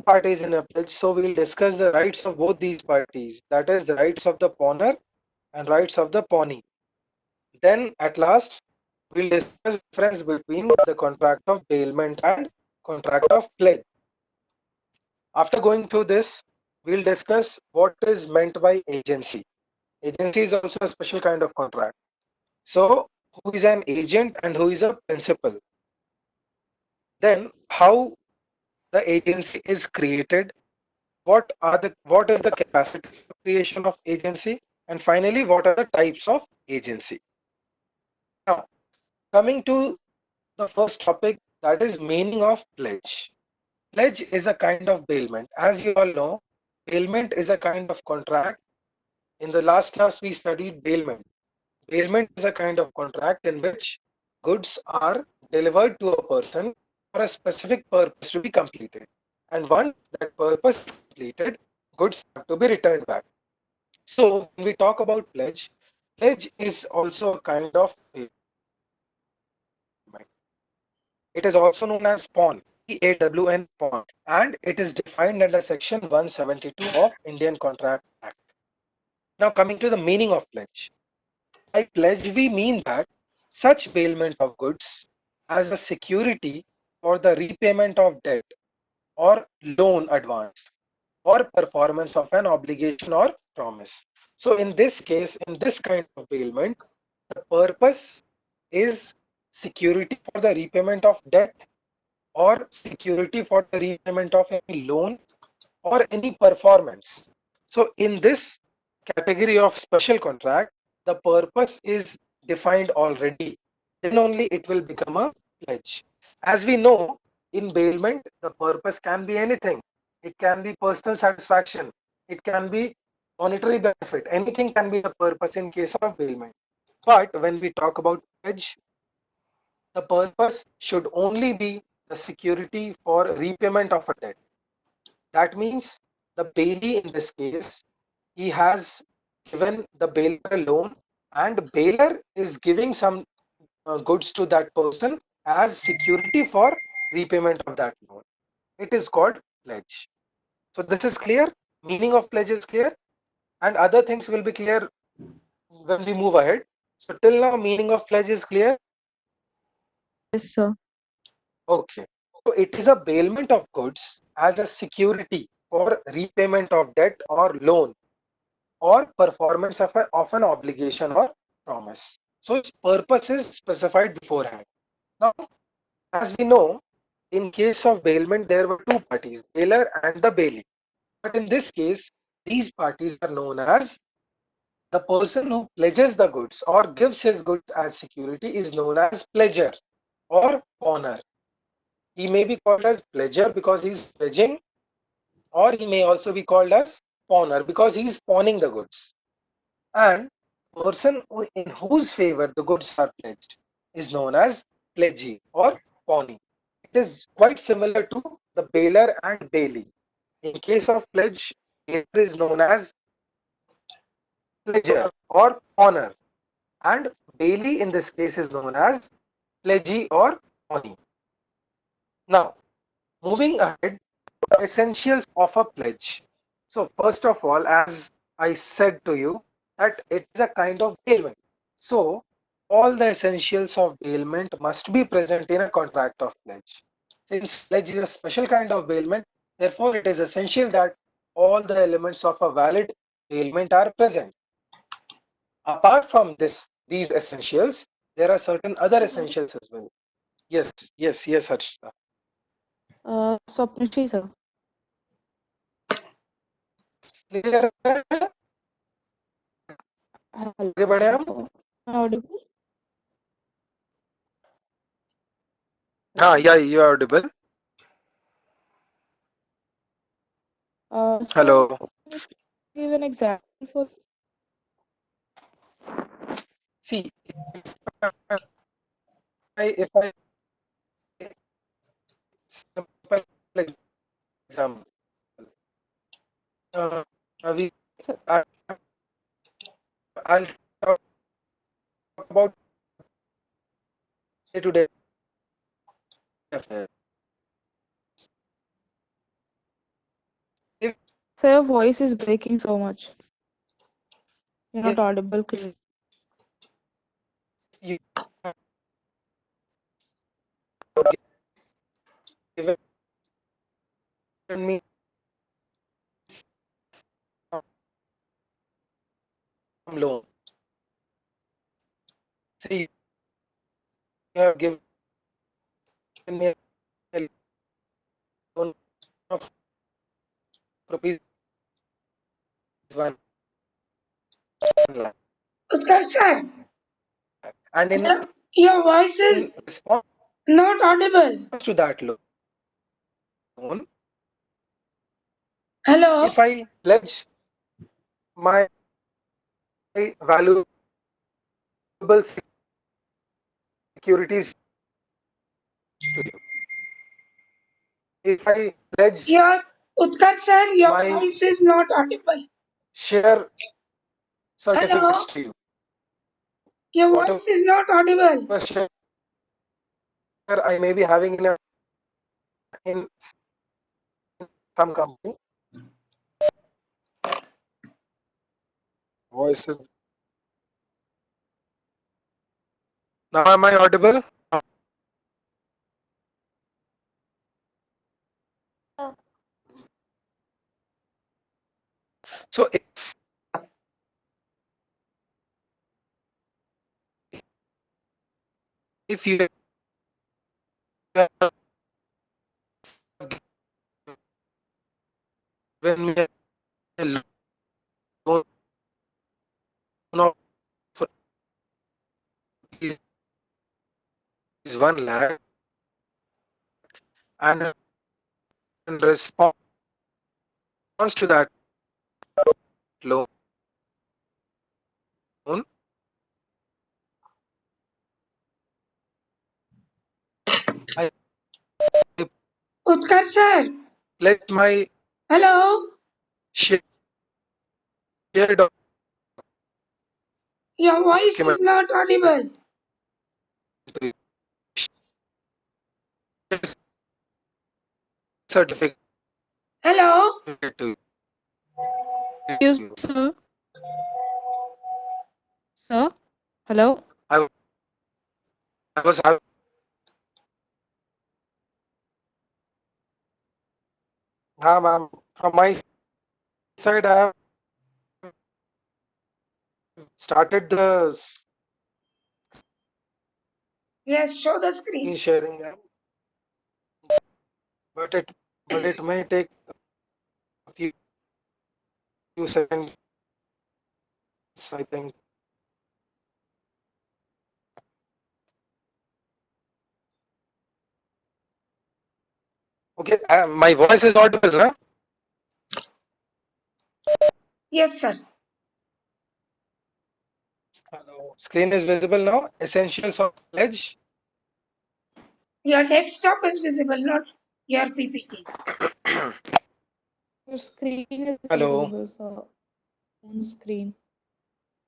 parties in a pledge, so we'll discuss the rights of both these parties, that is the rights of the pawner and rights of the pawnee. Then at last we'll discuss difference between the contract of bailment and contract of pledge. After going through this, we'll discuss what is meant by agency. Agency is also a special kind of contract. So who is an agent and who is a principal? Then how the agency is created, what is the capacity for creation of agency, and finally what are the types of agency. Now coming to the first topic, that is meaning of pledge. Pledge is a kind of bailment. As you all know, bailment is a kind of contract. In the last class we studied bailment. Bailment is a kind of contract in which goods are delivered to a person for a specific purpose to be completed. And once that purpose is completed, goods have to be returned back. So when we talk about pledge, pledge is also a kind of payment. It is also known as pawn, PAWN pawn, and it is defined under section 172 of Indian Contract Act. Now coming to the meaning of pledge. By pledge we mean that such bailment of goods as a security for the repayment of debt or loan advance or performance of an obligation or promise. So in this case, in this kind of bailment, the purpose is security for the repayment of debt or security for the repayment of any loan or any performance. So in this category of special contract, the purpose is defined already. Then only it will become a pledge. As we know, in bailment, the purpose can be anything. It can be personal satisfaction. It can be monetary benefit. Anything can be the purpose in case of bailment. But when we talk about pledge, the purpose should only be the security for repayment of a debt. That means the bailee in this case, he has given the bailer a loan, and bailer is giving some goods to that person as security for repayment of that loan. It is called pledge. So this is clear. Meaning of pledge is clear, and other things will be clear when we move ahead. So till now, meaning of pledge is clear. Yes, sir. Okay. So it is a bailment of goods as a security for repayment of debt or loan or performance of an obligation or promise. So its purpose is specified beforehand. Now, as we know, in case of bailment, there were two parties, bailer and the bailee. But in this case, these parties are known as the person who pledges the goods or gives his goods as security is known as pledger or pawner. He may be called as pledger because he's pledging, or he may also be called as pawner because he's pawning the goods. And person in whose favor the goods are pledged is known as pledgee or pawnee. It is quite similar to the bailer and bailee. In case of pledge, bailer is known as pledger or pawner, and bailee in this case is known as pledgee or pawnee. Now, moving ahead, essentials of a pledge. So first of all, as I said to you, that it is a kind of bailment. So all the essentials of bailment must be present in a contract of pledge. Since pledge is a special kind of bailment, therefore it is essential that all the elements of a valid bailment are present. Apart from these essentials, there are certain other Sir. essentials as well. Yes, yes, Harshita. Swapnishri, sir. Clear है? आगे बढ़े हम? Hello. Am I audible? Yeah, you are audible. Sir, Hello. can you give an example for? See, if I simple example, uh, we Sir, I, I'll talk about day-to-day affairs. Sir, your voice is breaking so much. You're not If audible. you have given me some loan, see, you have given me a loan of rupees 1 lakh, Utkarsh sir, and your voice in is response not audible. to that loan, Hello? if I pledge my valuable securities to you, if I pledge Your Utkarsh sir, your my voice is not audible. share Hello? certificates to you, Your whatever voice is not audible. share I may be having in some company, voices. Now am I audible? So if you have given me a loan of rupees 1 lakh, and in response to that loan, I Utkarsh sir, pledge my hello? share Your voice is document not audible. to you, share certificate Hello? to Excuse me, you. sir. Sir? Hello? I, I was having, ma'am, from my side, I have started the Yes, show the screen screen. sharing, but it may take a few seconds, I think. Okay, my voice is audible, na? Yes, sir. Hello. Screen is visible now. Essentials of pledge. Your desktop is visible, not your PPT. Your screen is Hello. visible, sir. On screen,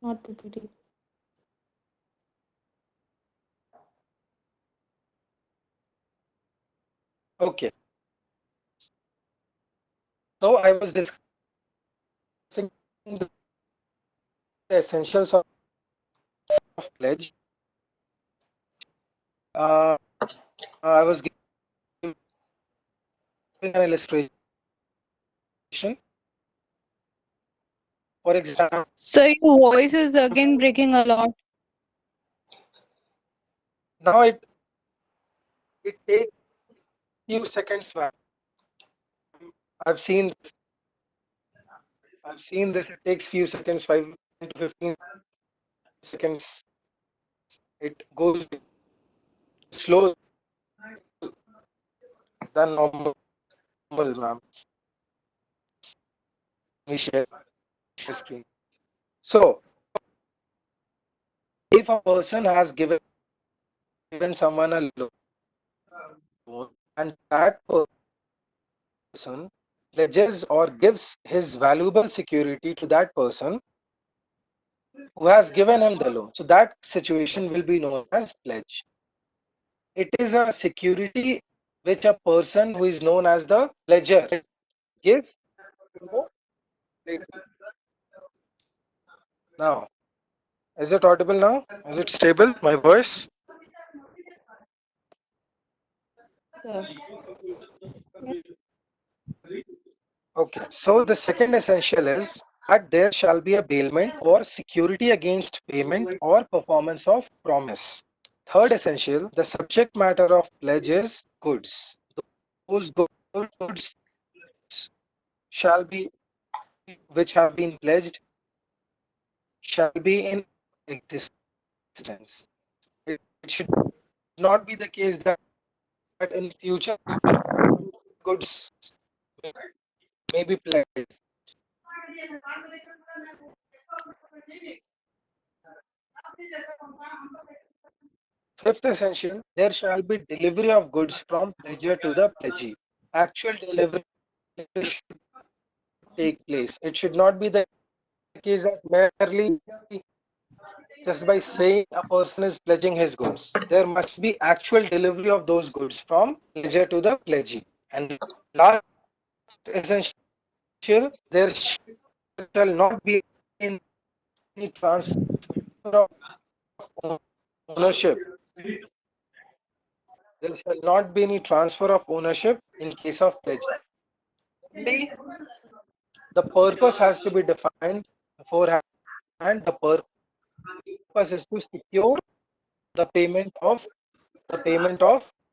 not PPT. Okay. So I was discussing the essentials of pledge. Uh, I was giving an illustration. For example, So your voice is again breaking a lot. now it takes few seconds. Ma'am. I've seen this. It takes few seconds, 5 to 15 seconds. It goes slow than normal, ma'am. We share the screen. So if a person has given someone a loan, and that person pledges or gives his valuable security to that person who has given him the loan, so that situation will be known as pledge. It is a security which a person who is known as the pledger gives Now, is it audible now? Is it stable, my voice? Sir. Okay, so the second essential is that there shall be a bailment or security against payment or performance of promise. Third essential, the subject matter of pledge is goods. Those goods shall be which have been pledged shall be in existence. It should not be the case that in future goods may be pledged. Fifth essential, there shall be delivery of goods from pledger to the pledgee. Actual delivery should take place. It should not be the case that merely just by saying a person is pledging his goods. There must be actual delivery of those goods from pledger to the pledgee. And last essential, there shall not be any transfer of ownership. There shall not be any transfer of ownership in case of pledge. Only the purpose has to be defined beforehand. The purpose is to secure the payment of the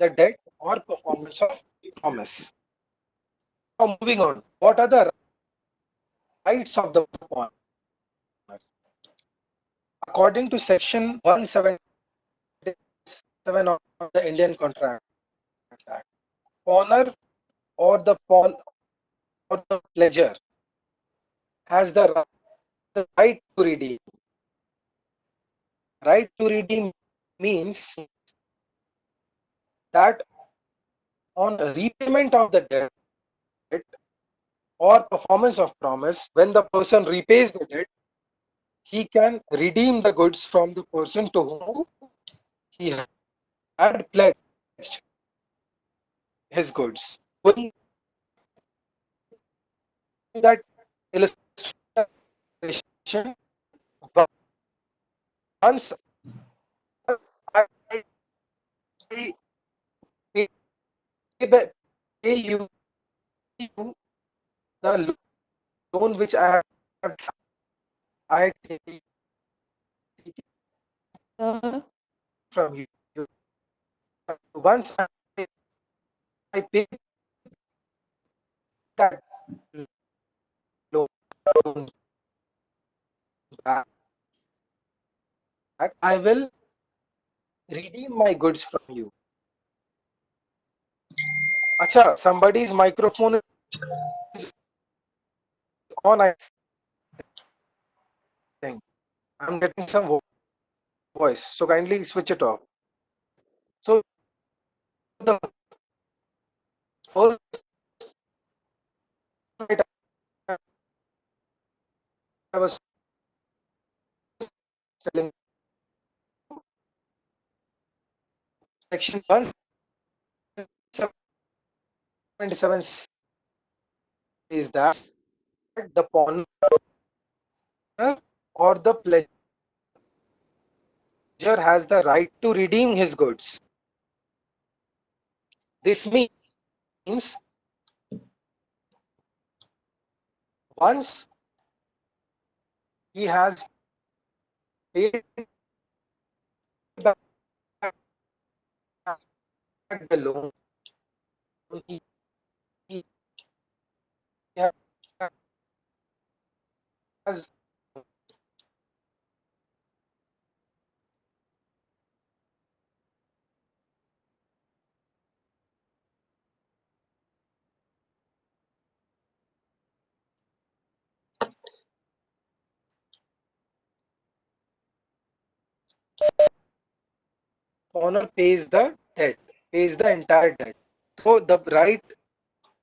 debt or performance of promise. Now moving on, what are the rights of the pawners? According to section 177 of the Indian Contract Act, pawner or the pawn or the pledger has the right to redeem. Right to redeem means that on repayment of the debt or performance of promise, when the person repays the debt, he can redeem the goods from the person to whom he had pledged his goods. Going that illustration, once I pay, pay you the loan which I taken Sir. from you. Once I pay that loan back, I will redeem my goods from you. Acha, somebody's microphone is on, I think. I'm getting some voice, so kindly switch it off. So the first right I was telling, section 177 is that the pawnbroker or the pledger has the right to redeem his goods. This means once he has paid back the loan, he has owner pays the entire debt. So the right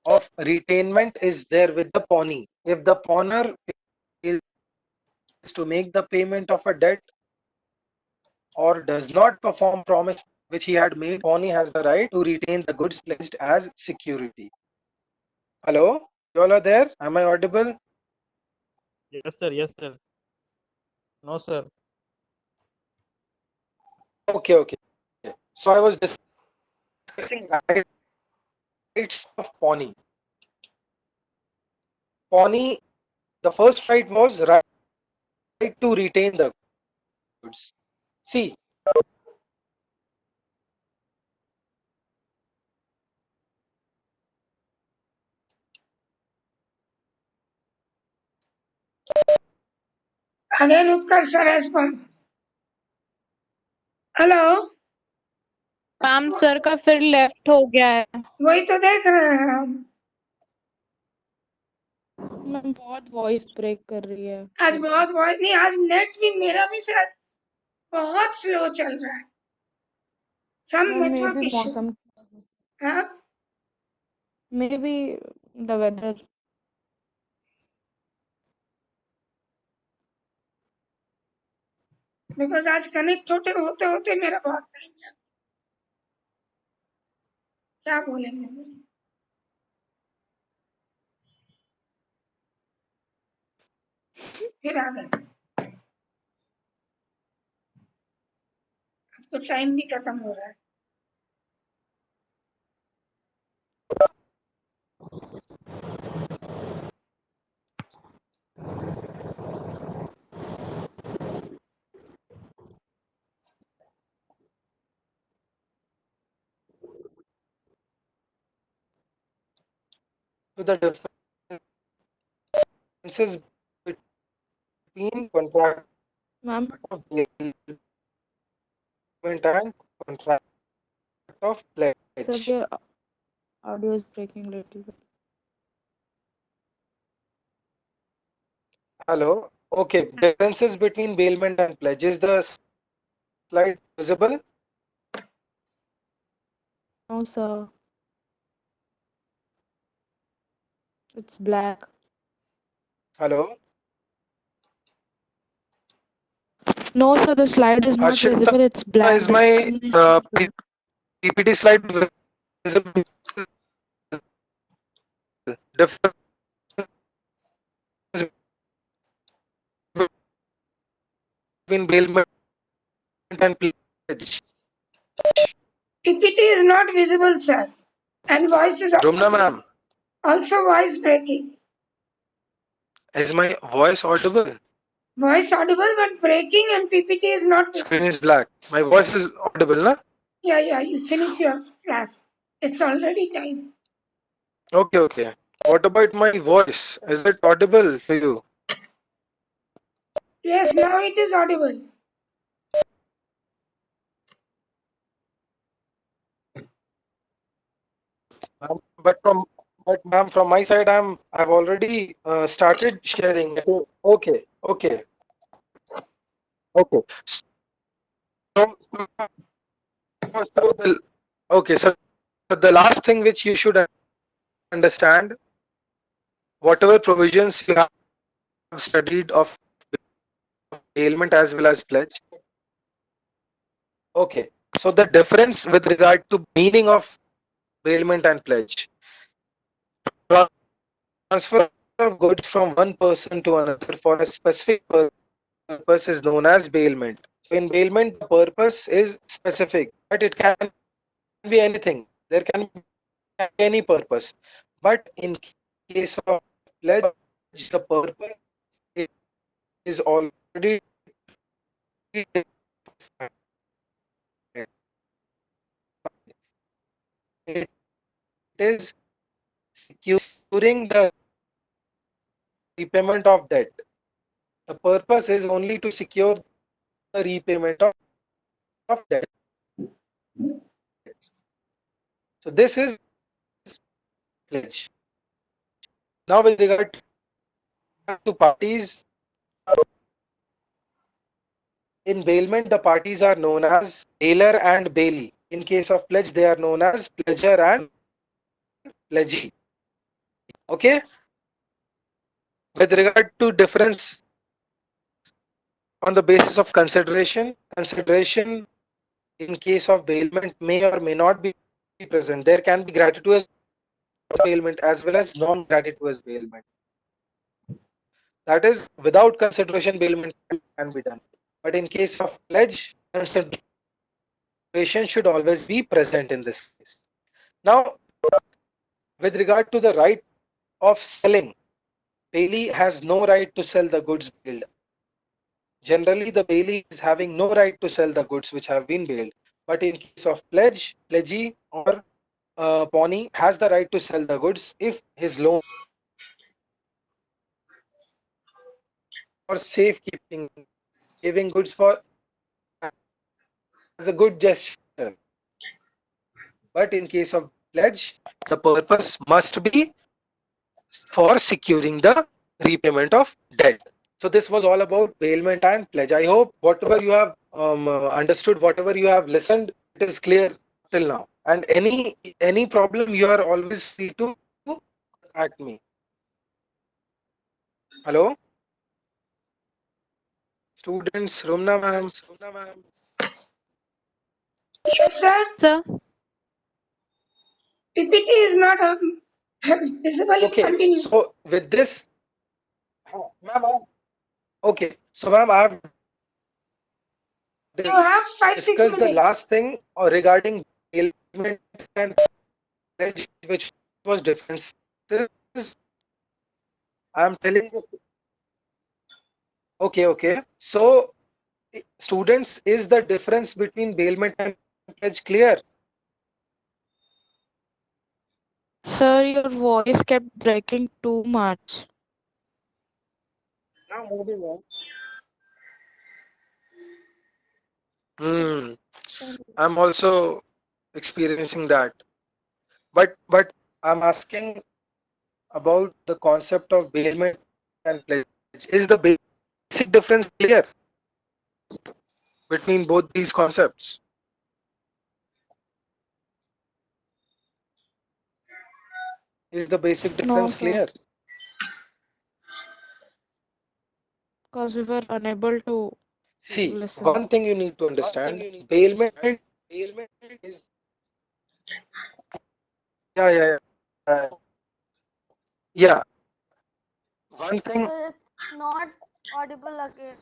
of retainment is there with the pawnee. If the pawner is to make the payment of a debt or does not perform promise which he had made, pawnee has the right to retain the goods pledged as security. Hello, you all are there? Am I audible? Yes, sir. Yes, sir. No, sir. Okay. So I was discussing rights of Pawnee. Pawnee, the first right was right to retain the goods. See, Again, Utkarsh sir respond. Hello, ma'am sir का फिर left हो गया है। वही तो देख रहे हैं हम। मैम बहुत वॉइस ब्रेक कर रही है। आज बहुत वॉइस नहीं, आज नेट भी मेरा भी शायद बहुत स्लो चल रहा है। Some ma'am may network be issue. मौसम हाँ, may be the weather. Because आज कनेक्ट होते होते मेरा बहुत टाइम लगा। क्या बोलेंगे? फिर आ गए। अब तो टाइम भी खत्म हो रहा है। to the differences between contract ma'am of bailment and contract of sir pledge. Your audio is breaking little bit. Hello. Okay. Differences between bailment and pledge. Is the slide visible? No sir, it's black. Hello. No sir, the slide is not Harshita, visible, it's black, is the my screen is showing black. PPT slide visible? Difference between bailment and pledge. PPT is not visible, sir, and voice is Rumna ma'am, also voice breaking. is my voice audible? Voice audible but breaking, and PPT is not visible. Screen is black. My voice is audible, na? Yeah, you finish your class. It's already time. Okay. What about my voice? Is it audible to you? Yes, now it is audible. Um, But from but ma'am, from my side, I've already started sharing. Okay. So, so the, okay, so the last thing which you should understand, whatever provisions you have studied of ailment as well as pledge. Okay, so the difference with regard to meaning of bailment and pledge. Transfer of goods from one person to another for a specific purpose is known as bailment. So in bailment, the purpose is specific, but it can be anything. There can be any purpose. But in case of pledge, the purpose is already defined. It is securing the repayment of debt. The purpose is only to secure the repayment of debt. So this is pledge. Now with regard to parties, in bailment the parties are known as bailer and bailee. In case of pledge, they are known as pledger and pledgee. Okay. With regard to difference on the basis of consideration in case of bailment may or may not be present. There can be gratuitous bailment as well as non-gratuitous bailment. That is, without consideration, bailment can be done. But in case of pledge, consideration should always be present in this case. Now, with regard to the right of selling, bailee has no right to sell the goods bailed. Generally, the bailee is having no right to sell the goods which have been bailed. But in case of pledge, pledgee or pawnee has the right to sell the goods if his loan for safekeeping, giving goods for as a good gesture. But in case of pledge, the purpose must be for securing the repayment of debt. So this was all about bailment and pledge. I hope whatever you have understood, whatever you have listened, it is clear till now. And any problem, you are always free to contact me. Hello, students, Rumna ma'am. Yes, sir. Sir, PPT is not visible. You Okay, continue. so with this, ma'am, okay, so ma'am, I have You have 5-6 discussed the minutes. last thing regarding bailment and pledge, which was differences. I'm telling you. Okay. So, students, is the difference between bailment and pledge clear? Sir, your voice kept breaking too much. Now moving on. Hmm. I'm also experiencing that. But I'm asking about the concept of bailment and pledge. Is the basic difference clear between both these concepts? Is the basic No, difference sir, clear? because we were unable to See, listen. one thing you need to understand, bailment is, yeah. Yeah, one thing, Sir, it's not audible again.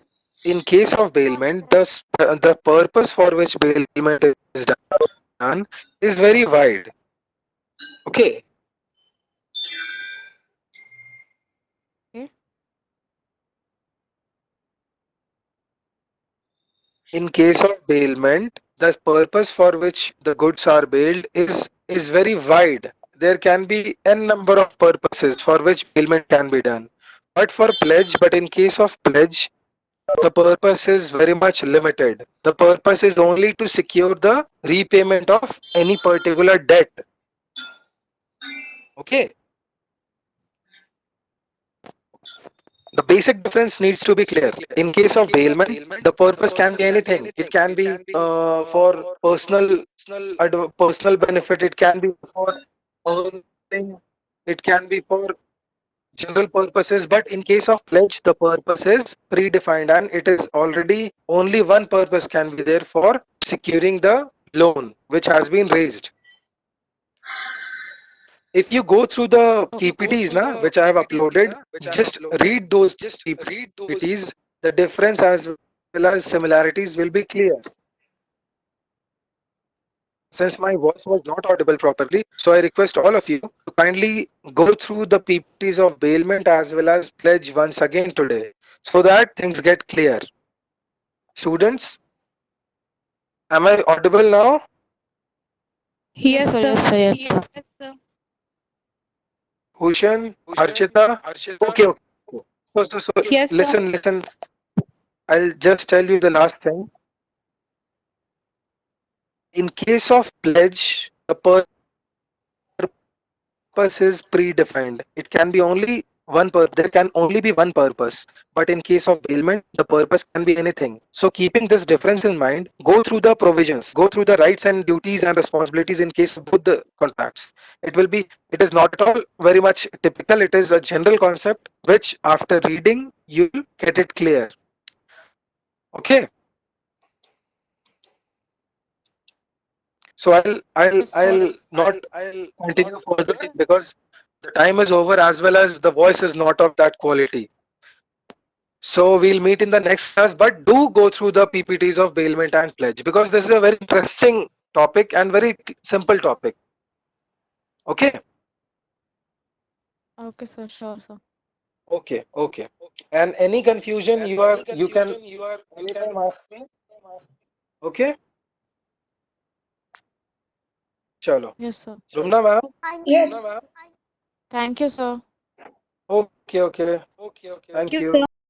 in case of It's not bailment, clear. the purpose for which bailment is done is very wide. Okay, Okay? in case of bailment, the purpose for which the goods are bailed is very wide. There can be n number of purposes for which bailment can be done. But in case of pledge, the purpose is very much limited. The purpose is only to secure the repayment of any particular debt. Okay. The basic difference needs to be clear. In case of bailment, the purpose can be anything. It can be for personal benefit. It can be for earning. It can be for general purposes. But in case of pledge, the purpose is predefined, and it is already only one purpose can be there for securing the loan which has been raised. If you go through the PPTs, which I have uploaded, just read those PPTs. The difference as well as similarities will be clear. Since my voice was not audible properly, so I request all of you to kindly go through the PPTs of bailment as well as pledge once again today, so that things get clear. Students, am I audible now? Yes, yes, sir, sir. yes, sir. Bhushan, Archita? Okay. So Yes, sir. listen. I'll just tell you the last thing. In case of pledge, the purpose is predefined. It can be only one there can only be one purpose. But in case of bailment, the purpose can be anything. So keeping this difference in mind, go through the provisions, go through the rights and duties and responsibilities in case of both the contracts. It is not at all very much typical. It is a general concept which after reading you'll get it clear. Okay. So Yes, sir. I'll not continue further because the time is over as well as the voice is not of that quality. So we'll meet in the next class, but do go through the PPTs of bailment and pledge, because this is a very interesting topic and very simple topic. Okay. Okay, sir. Sure, sir. Okay. Okay. And any confusion you can anytime ask me. Okay. Chalo. Yes, sir. Rumna ma'am. Thank Yes. Thank you, sir. Okay. Okay. Thank Thank you, you. sir.